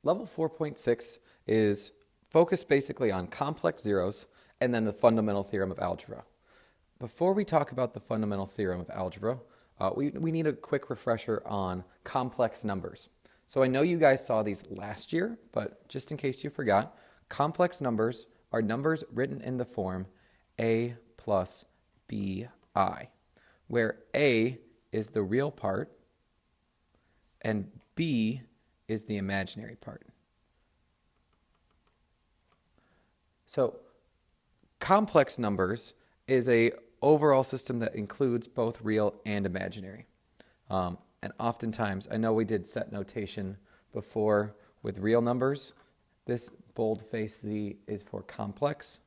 Level 4.6 is focused basically on complex zeros and then the fundamental theorem of algebra. Before we talk about the fundamental theorem of algebra, we need a quick refresher on complex numbers. So I know you guys saw these last year, but just in case you forgot, complex numbers are numbers written in the form a plus bi, where a is the real part and b is the imaginary part. So complex numbers is a overall system that includes both real and imaginary. And oftentimes, I know we did set notation before with real numbers. This bold-faced Z is for complex.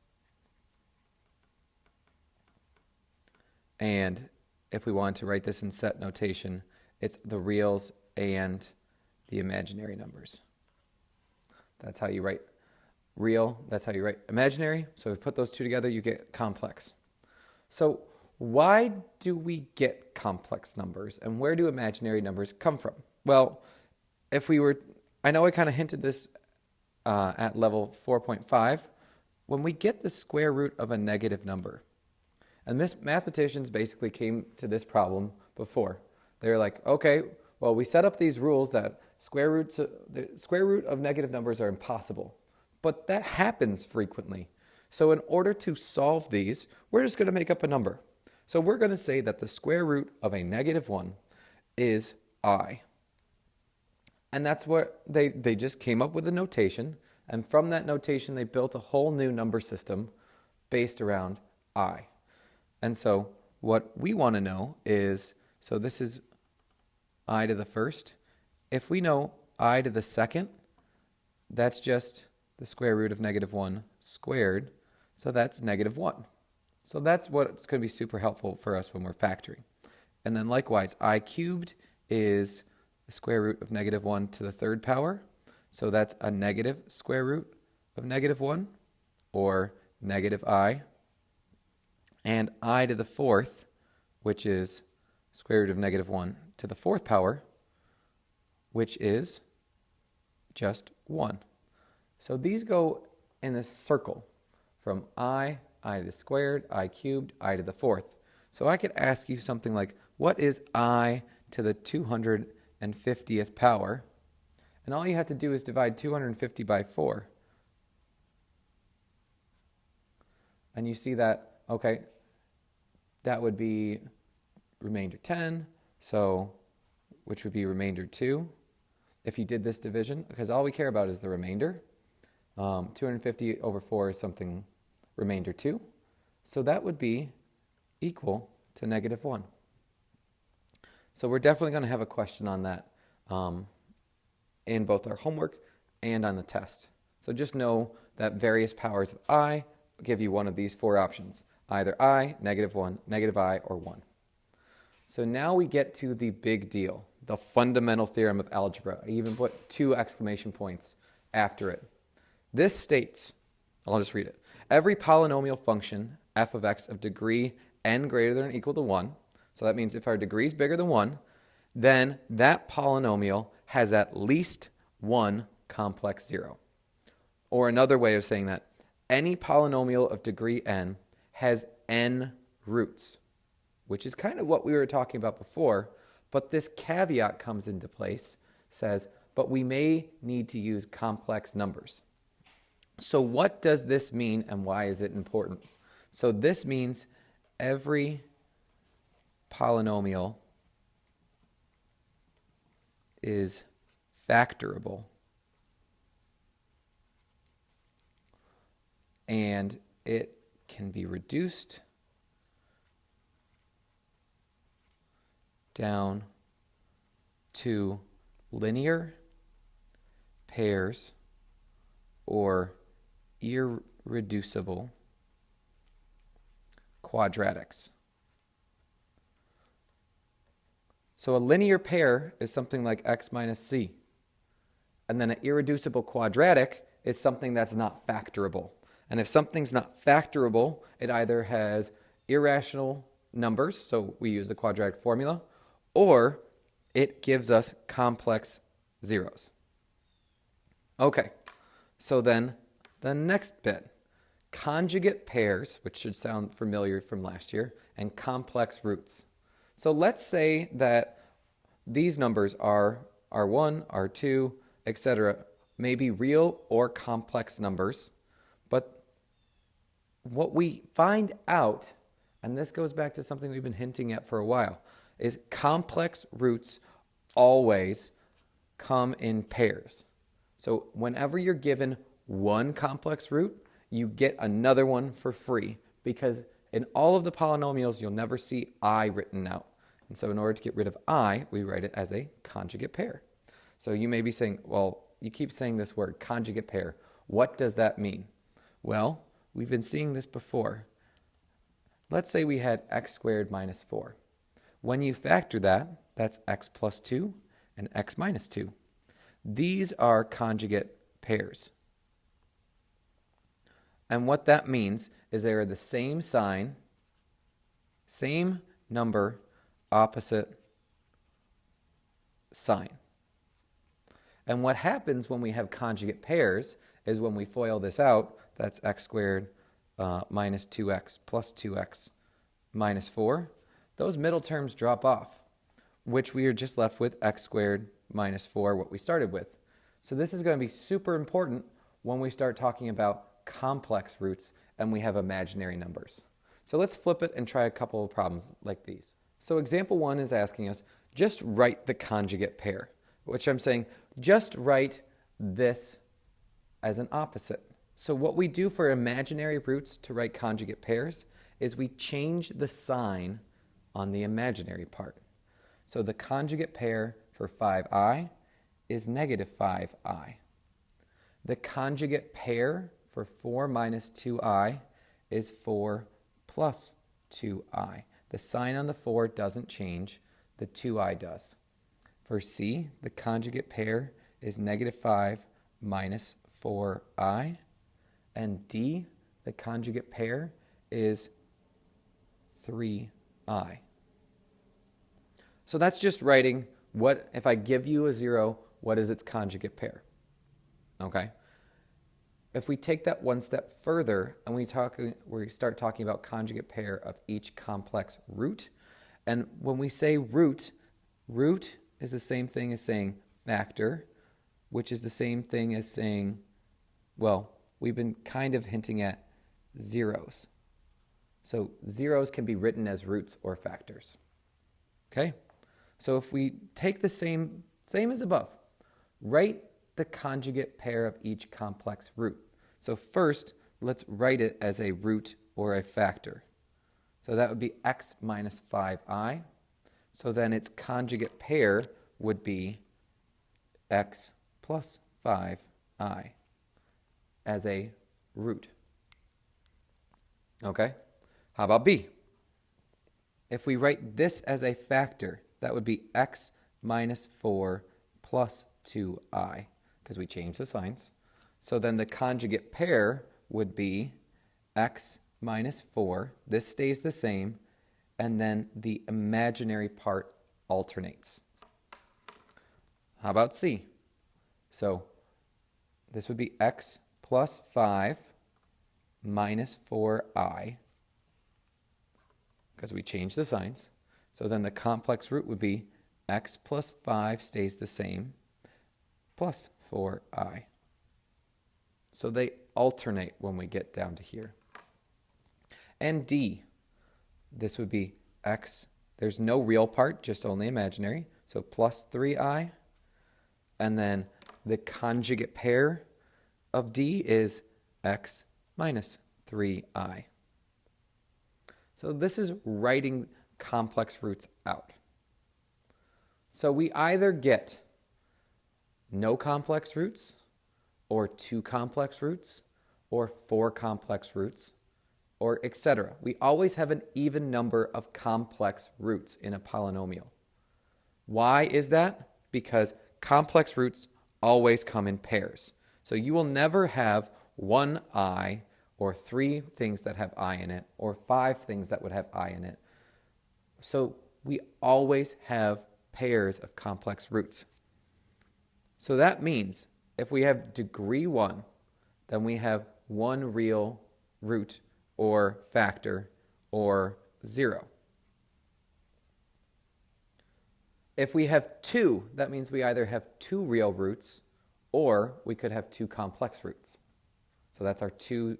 And if we wanted to write this in set notation, it's the reals and the imaginary numbers. That's how you write real, that's how you write imaginary. So if we put those two together, you get complex. So why do we get complex numbers and where do imaginary numbers come from? Well, I know I kind of hinted this at level 4.5, when we get the square root of a negative number. And mathematicians basically came to this problem before. They were like, okay, well, we set up these rules that the square root of negative numbers are impossible. But that happens frequently. So in order to solve these, we're just going to make up a number. So we're going to say that the square root of a -1 is I. And that's what they just came up with a notation. And from that notation, they built a whole new number system based around I. And so what we want to know is, so this is I to the first. If we know I to the second, that's just the square root of -1 squared. So that's -1. So that's what's going to be super helpful for us when we're factoring. And then likewise, I cubed is the square root of -1 to the third power. So that's a negative square root of -1, or -I. And I to the fourth, which is square root of -1 to the fourth power, which is just 1. So these go in a circle from I to the squared, I cubed, I to the fourth. So I could ask you something like, what is I to the 250th power? And all you have to do is divide 250 by 4. And you see that, okay, that would be remainder 10, so which would be remainder 2 if you did this division, because all we care about is the remainder. 250 over 4 is something remainder 2. So that would be equal to -1. So we're definitely going to have a question on that in both our homework and on the test. So just know that various powers of I give you one of these 4 options. Either I, -1, -I, or 1. So now we get to the big deal, the fundamental theorem of algebra. I even put 2 exclamation points after it. This states, I'll just read it. Every polynomial function, f of x of degree n greater than or equal to 1, so that means if our degree is bigger than 1, then that polynomial has at least one complex zero. Or another way of saying that, any polynomial of degree n has n roots, which is kind of what we were talking about before, but this caveat comes into place, says, but we may need to use complex numbers. So what does this mean and why is it important? So this means every polynomial is factorable and it can be reduced down to linear pairs or irreducible quadratics. So a linear pair is something like x minus c. And then an irreducible quadratic is something that's not factorable. And if something's not factorable, it either has irrational numbers, so we use the quadratic formula, or it gives us complex zeros. Okay, so then the next bit, conjugate pairs, which should sound familiar from last year, and complex roots. So let's say that these numbers are R1, R2, etc., may be real or complex numbers, but what we find out, and this goes back to something we've been hinting at for a while, is complex roots always come in pairs. So whenever you're given one complex root, you get another one for free, because in all of the polynomials, you'll never see I written out. And so in order to get rid of I, we write it as a conjugate pair. So you may be saying, well, you keep saying this word, conjugate pair. What does that mean? Well, we've been seeing this before. Let's say we had x squared minus 4. When you factor that, that's x plus 2 and x minus 2. These are conjugate pairs. And what that means is they are the same sign, same number, opposite sign. And what happens when we have conjugate pairs is when we FOIL this out, that's x squared minus 2x plus 2x minus 4, those middle terms drop off, which we are just left with x squared minus 4, what we started with. So this is going to be super important when we start talking about complex roots and we have imaginary numbers. So let's flip it and try a couple of problems like these. So example 1 is asking us, just write the conjugate pair, which I'm saying, just write this as an opposite. So what we do for imaginary roots to write conjugate pairs is we change the sign on the imaginary part. So the conjugate pair for 5i is negative 5i. The conjugate pair for 4 minus 2i is 4 plus 2i. The sign on the 4 doesn't change, the 2i does. For c, the conjugate pair is negative 5 minus 4i. And d, the conjugate pair is 3i. So that's just writing what, if I give you a 0, what is its conjugate pair? Okay? If we take that one step further and we start talking about conjugate pair of each complex root, and when we say root, root is the same thing as saying factor, which is the same thing as saying, well, we've been kind of hinting at zeros. So zeros can be written as roots or factors. Okay? So if we take the same as above, write the conjugate pair of each complex root. So first, let's write it as a root or a factor. So that would be x minus 5i. So then its conjugate pair would be x plus 5i as a root. Okay? How about b? If we write this as a factor, that would be x minus 4 plus 2i, because we changed the signs. So then the conjugate pair would be x minus 4. This stays the same, and then the imaginary part alternates. How about c? So this would be x plus 5 minus 4i, because we changed the signs. So then the complex root would be x plus 5 stays the same, plus 4i. So they alternate when we get down to here. And d, this would be x, there's no real part, just only imaginary, so plus 3i. And then the conjugate pair of d is x minus 3i. So this is writing complex roots out. So we either get no complex roots, or 2 complex roots, or 4 complex roots, or etc. We always have an even number of complex roots in a polynomial. Why is that? Because complex roots always come in pairs. So you will never have one I, or 3 things that have I in it, or 5 things that would have I in it. So we always have pairs of complex roots. So that means if we have degree 1, then we have one real root or factor or 0. If we have 2, that means we either have 2 real roots or we could have 2 complex roots. So that's our 2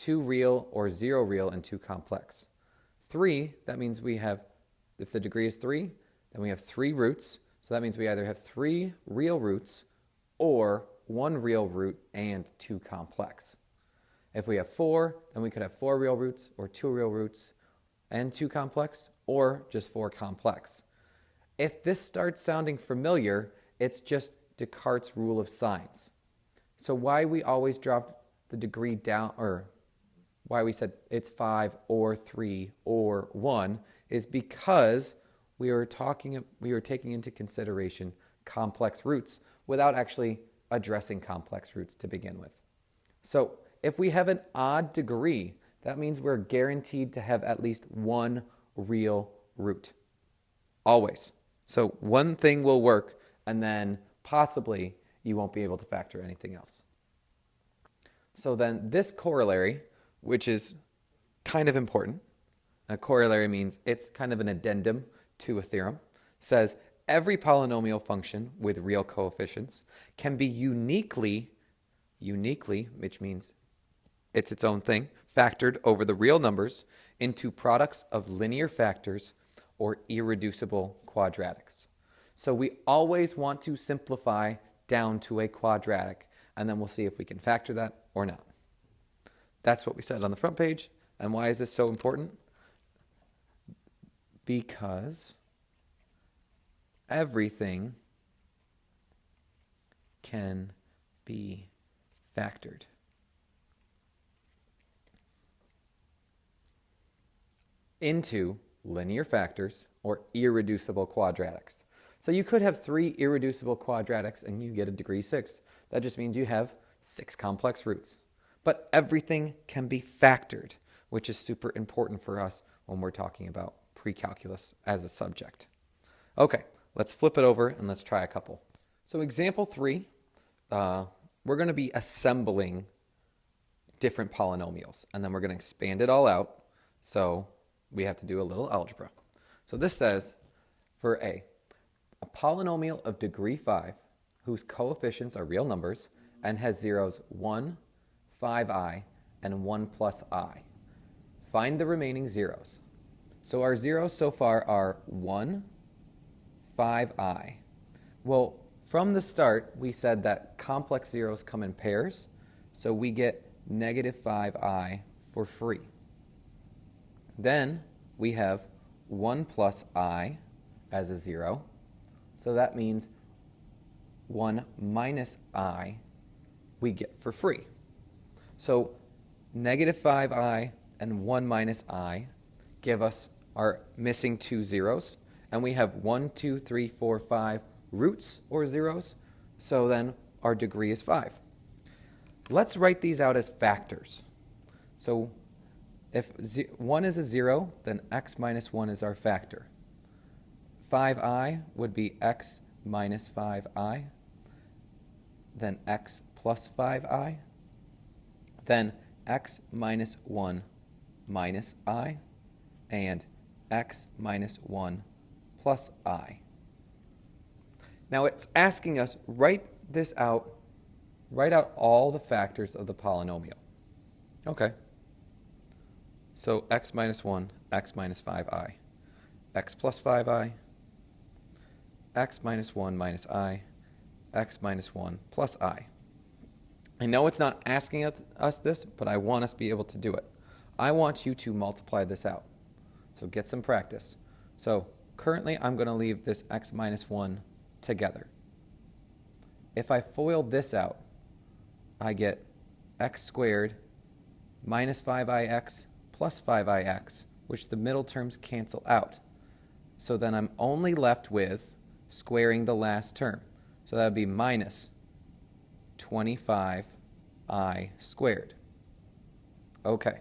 real or 0 real and 2 complex. 3, that means we have, if the degree is 3, then we have 3 roots. So that means we either have 3 real roots or 1 real root and 2 complex. If we have 4, then we could have 4 real roots or 2 real roots and 2 complex, or just 4 complex. If this starts sounding familiar, it's just Descartes' rule of signs. So why we always drop the degree down, or why we said it's 5 or 3 or 1, is because we were taking into consideration complex roots without actually addressing complex roots to begin with. So if we have an odd degree, that means we're guaranteed to have at least one real root. Always. So one thing will work, and then possibly you won't be able to factor anything else. So then this corollary, which is kind of important, a corollary means it's kind of an addendum to a theorem, says every polynomial function with real coefficients can be uniquely, which means it's its own thing, factored over the real numbers into products of linear factors or irreducible quadratics. So we always want to simplify down to a quadratic, and then we'll see if we can factor that or not. That's what we said on the front page. And why is this so important? Because everything can be factored. Into linear factors or irreducible quadratics. So you could have 3 irreducible quadratics and you get a degree 6. That just means you have 6 complex roots. But everything can be factored, which is super important for us when we're talking about pre-calculus as a subject. Okay, let's flip it over and let's try a couple. So example 3, we're going to be assembling different polynomials, and then we're going to expand it all out. So we have to do a little algebra. So this says, for a polynomial of degree 5 whose coefficients are real numbers and has zeros 1, 5i, and 1 plus I. Find the remaining zeros. So our zeros so far are 1, 5i. Well, from the start, we said that complex zeros come in pairs, so we get negative 5i for free. Then we have 1 plus I as a 0. So that means 1 minus I we get for free. So negative 5i and 1 minus I give us our missing 2 zeros. And we have 1, 2, 3, 4, 5 roots or zeros. So then our degree is 5. Let's write these out as factors. So if 1 is a 0, then x minus 1 is our factor. 5i would be x minus 5i, then x plus 5i, then x minus 1 minus I, and x minus 1 plus I. Now it's asking us, write out all the factors of the polynomial. Okay. So x minus 1, x minus 5i, x plus 5i, x minus 1 minus I, x minus 1 plus I. I know it's not asking us this, but I want us to be able to do it. I want you to multiply this out. So get some practice. So currently I'm going to leave this x minus 1 together. If I FOIL this out, I get x squared minus 5ix plus 5ix, which the middle terms cancel out. So then I'm only left with squaring the last term. So that would be minus 25i squared. Okay.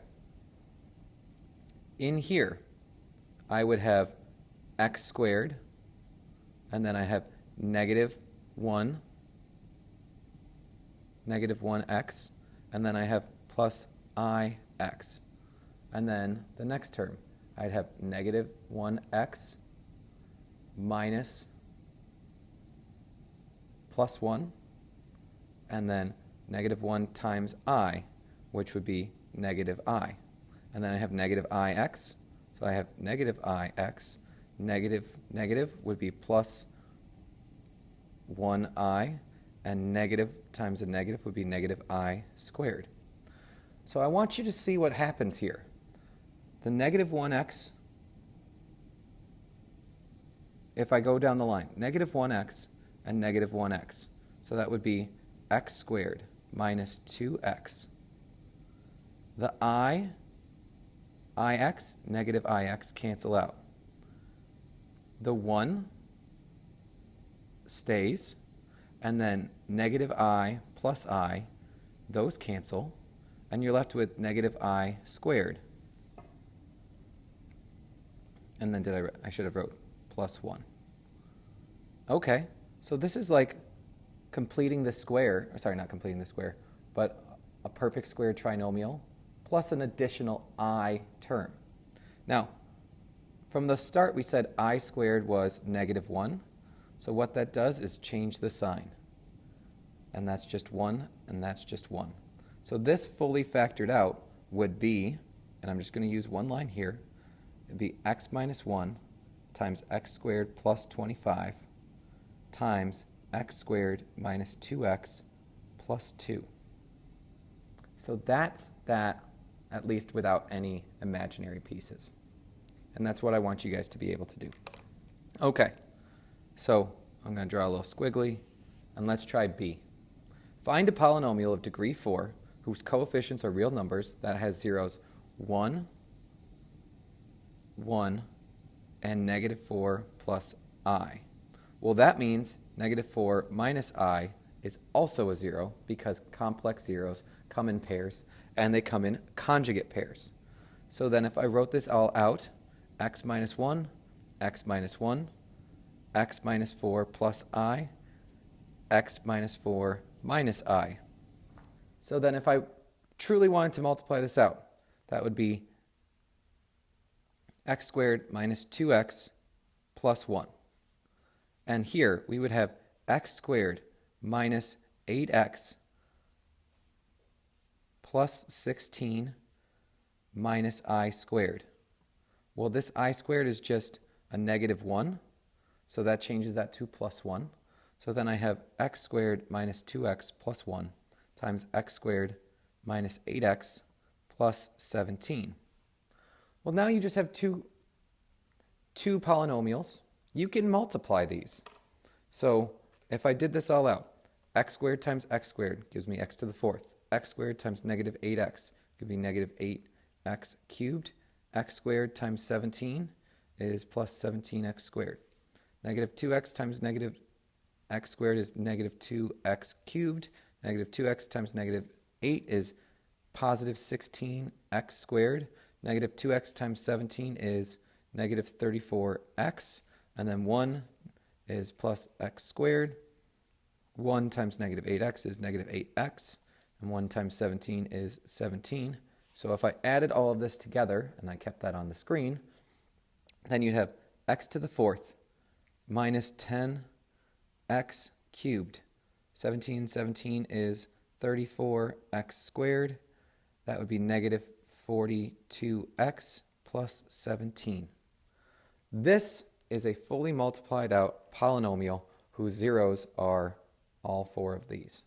In here, I would have x squared, and then I have negative 1 negative 1x, and then I have plus ix. And then the next term, I'd have negative 1x minus plus 1, and then negative 1 times I, which would be negative I. And then I have negative ix, so I have negative ix, negative would be plus 1I, and negative times a negative would be negative I squared. So I want you to see what happens here. The negative 1x, if I go down the line, negative 1x and negative 1x. So that would be x squared minus 2x. The ix, negative ix cancel out. The 1 stays, and then negative I plus I, those cancel, and you're left with negative I squared. And then I should have wrote plus 1. Okay, so this is like completing the square, or sorry, not completing the square, but a perfect square trinomial plus an additional I term. Now, from the start we said I squared was negative 1. So what that does is change the sign. And that's just 1, and that's just 1. So this fully factored out would be, and I'm just going to use one line here, it would be x minus 1 times x squared plus 25 times x squared minus 2x plus 2. So that's that, at least without any imaginary pieces. And that's what I want you guys to be able to do. Okay, so I'm going to draw a little squiggly, and let's try B. Find a polynomial of degree 4 whose coefficients are real numbers that has zeros 1, 1, and negative 4 plus I. Well, that means negative 4 minus I is also a 0 because complex zeros come in pairs, and they come in conjugate pairs. So then if I wrote this all out, x minus 1, x minus 1, x minus 4 plus I, x minus 4 minus I. So then if I truly wanted to multiply this out, that would be x squared minus 2x plus 1. And here we would have x squared minus 8x plus 16 minus I squared. Well, this I squared is just a negative 1, so that changes that to plus 1. So then I have x squared minus 2x plus 1 times x squared minus 8x plus 17. Well, now you just have two polynomials. You can multiply these. So if I did this all out, x squared times x squared gives me x to the 4th. X squared times negative 8x gives me negative 8x cubed. X squared times 17 is plus 17x squared. Negative 2x times negative x squared is negative 2x cubed. Negative 2x times negative 8 is positive 16x squared. Negative 2x times 17 is negative 34x. And then 1 is plus x squared. 1 times negative 8x is negative 8x. And 1 times 17 is 17. So if I added all of this together, and I kept that on the screen, then you'd have x to the 4th minus 10x cubed. 17 is 34x squared. That would be negative 42x plus 17. This is a fully multiplied out polynomial whose zeros are all 4 of these.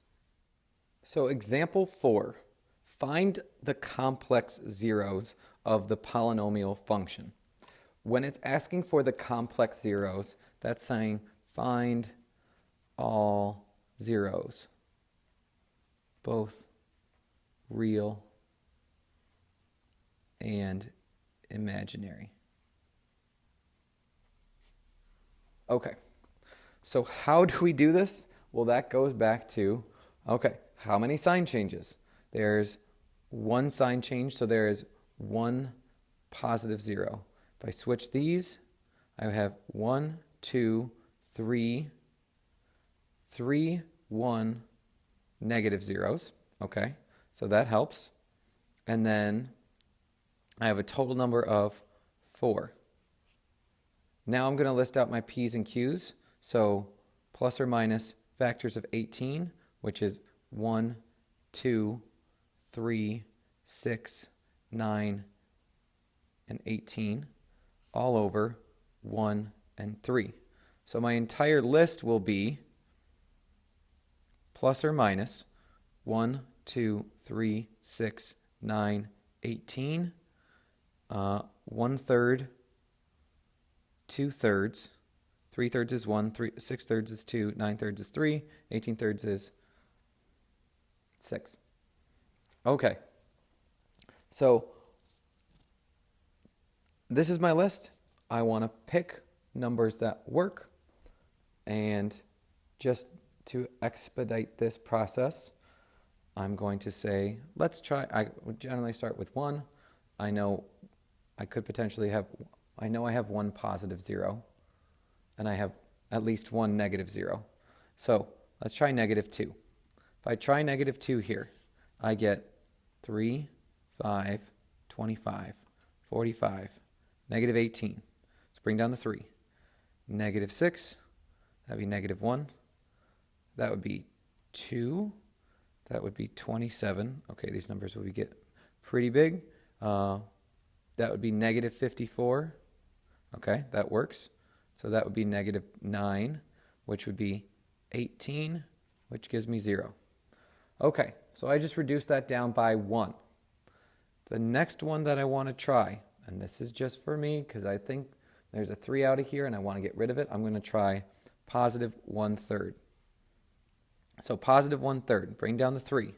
So example 4, find the complex zeros of the polynomial function. When it's asking for the complex zeros, that's saying find all zeros, both real and imaginary. Okay, so how do we do this? Well, that goes back to, okay, how many sign changes? There's one sign change, so there is one positive 0. If I switch these, I have 1, 2, 3, 3, 1, negative zeros. Okay, so that helps. And then I have a total number of 4. Now I'm going to list out my P's and Q's. So plus or minus factors of 18, which is 1, 2, 3, 6, 9, and 18, all over 1 and 3. So my entire list will be plus or minus 1, 2, 3, 6, 9, 18, 1/3, 2/3, 3/3 is 1, 6/3 is 2, 9/3 is 3, 18/3 is 6. Okay, so this is my list. I want to pick numbers that work, and just to expedite this process, I'm going to say, let's try, I would generally start with 1. I know I could potentially have, I know I have one positive 0, and I have at least one negative 0. So let's try negative 2. If I try negative 2 here, I get 3, 5, 25, 45, negative 18. Let's bring down the 3. Negative 6, that'd be negative 1. That would be 2. That would be 27. Okay, these numbers will get pretty big. That would be negative 54. Okay, that works. So that would be negative 9, which would be 18, which gives me 0. Okay, so I just reduced that down by 1. The next one that I want to try, and this is just for me because I think there's a 3 out of here and I want to get rid of it, I'm going to try positive 1/3. So positive 1/3, bring down the 3,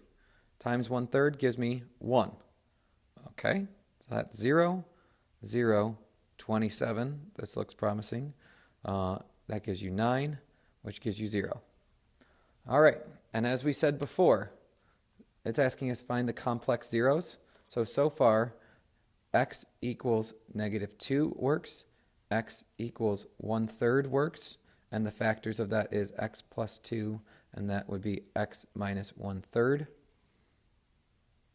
times 1/3 gives me 1. Okay, so that's 0, 0, 27. This looks promising. That gives you 9, which gives you 0. All right, and as we said before, it's asking us to find the complex zeros. So far, x equals negative 2 works, x equals 1/3 works, and the factors of that is x plus 2, and that would be x minus 1/3.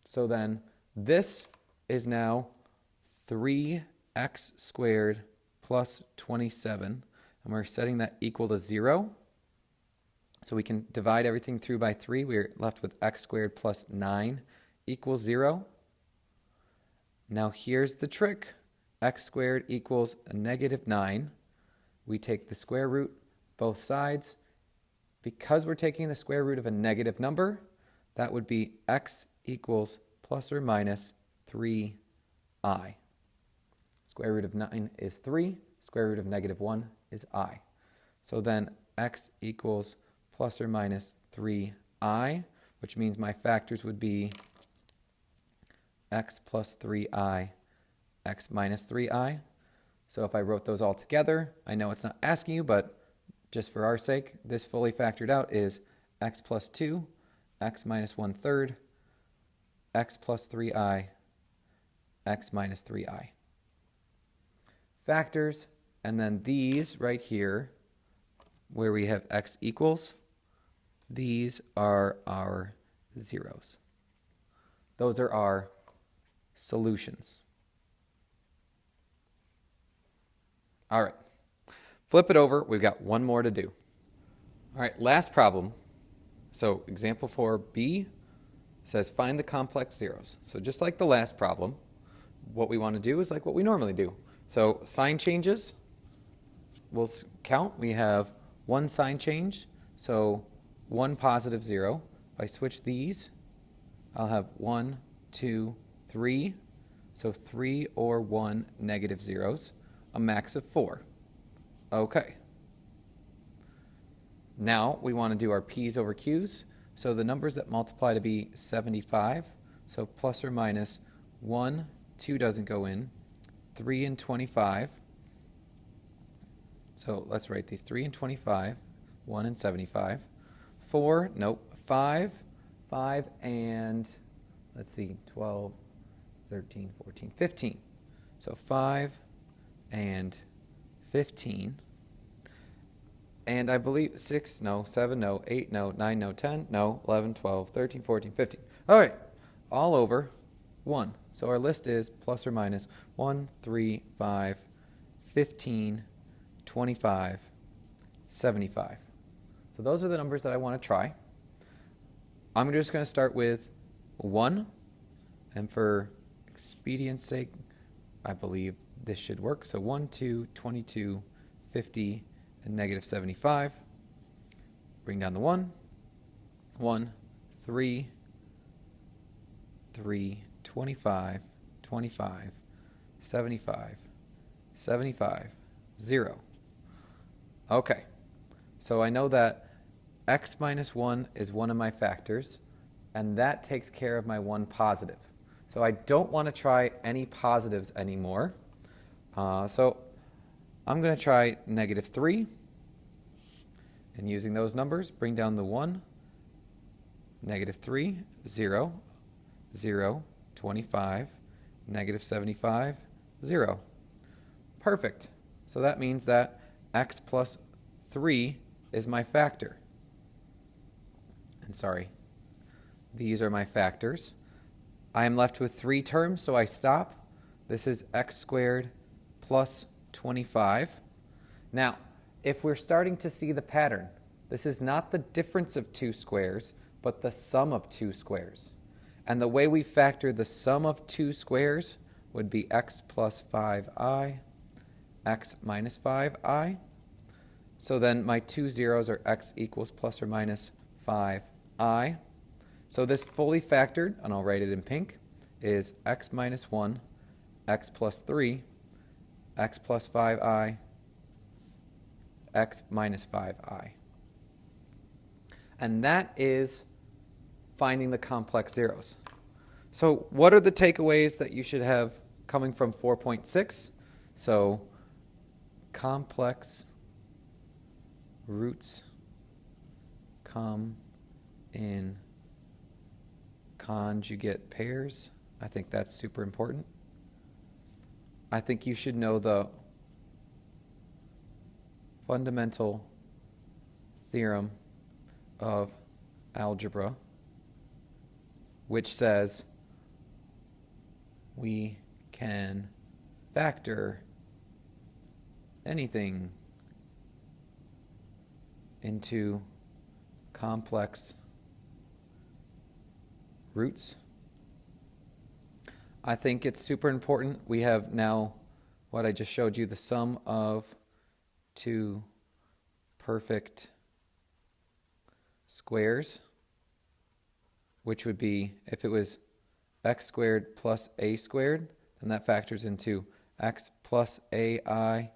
So then this is now 3x squared plus 27, and we're setting that equal to 0. So we can divide everything through by 3. We're left with x squared plus 9 equals 0. Now here's the trick. X squared equals a negative 9. We take the square root both sides. Because we're taking the square root of a negative number, that would be x equals plus or minus 3i. Square root of 9 is 3. Square root of negative 1 is I. So then x equals plus or minus 3i, which means my factors would be x plus 3i, x minus 3i. So if I wrote those all together, I know it's not asking you, but just for our sake, this fully factored out is x plus 2, x minus 1/3, x plus 3i, x minus 3i. Factors, and then these right here, where we have x equals, these are our zeros. Those are our solutions. All right. Flip it over. We've got one more to do. All right, last problem. So example 4b says find the complex zeros. So just like the last problem, what we want to do is like what we normally do. So sign changes, we'll count. We have one sign change, so one positive 0. If I switch these, I'll have 1, 2, 3. So 3 or 1 negative zeros, a max of 4. Okay. Now we want to do our P's over Q's. So the numbers that multiply to be 75, so plus or minus 1, 2 doesn't go in, 3 and 25. So let's write these 3 and 25, 1 and 75. 4, nope, 5, 5 and, let's see, 12, 13, 14, 15. So 5 and 15. And I believe 6, no, 7, no, 8, no, 9, no, 10, no, 11, 12, 13, 14, 15. All right, all over 1. So our list is plus or minus 1, 3, 5, 15, 25, 75. So those are the numbers that I want to try. I'm just going to start with 1. And for expedience sake, I believe this should work. So 1, 2, 22, 50, and negative 75. Bring down the 1. 1, 3, 3, 25, 25, 75, 75, 0. Okay, so I know that x minus 1 is one of my factors, and that takes care of my one positive. So I don't want to try any positives anymore. So I'm going to try negative 3. And using those numbers, bring down the 1, negative 3, 0, 0, 25, negative 75, 0. Perfect. So that means that x plus 3 is my factor. And sorry, these are my factors. I am left with 3 terms, so I stop. This is x squared plus 25. Now, if we're starting to see the pattern, this is not the difference of 2 squares, but the sum of 2 squares. And the way we factor the sum of 2 squares would be x plus 5i, x minus 5i. So then my 2 zeros are x equals plus or minus 5i. So this fully factored, and I'll write it in pink, is x minus 1, x plus 3, x plus 5i, x minus 5i. And that is finding the complex zeros. So what are the takeaways that you should have coming from 4.6? So complex roots come in conjugate pairs. I think that's super important. I think you should know the fundamental theorem of algebra, which says we can factor anything into complex roots. I think it's super important. We have now what I just showed you, the sum of 2 perfect squares, which would be, if it was x squared plus a squared, then that factors into x plus ai,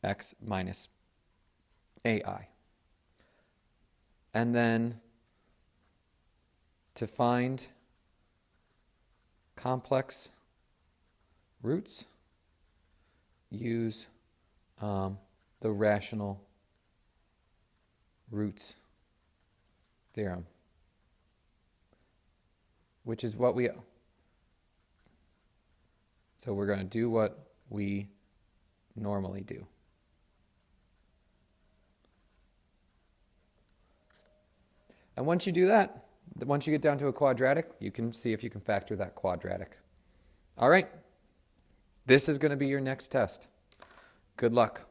x minus ai. And then to find complex roots, use the rational roots theorem, which is what so we're going to do what we normally do. And once you do that, once you get down to a quadratic, you can see if you can factor that quadratic. All right, this is going to be your next test. Good luck.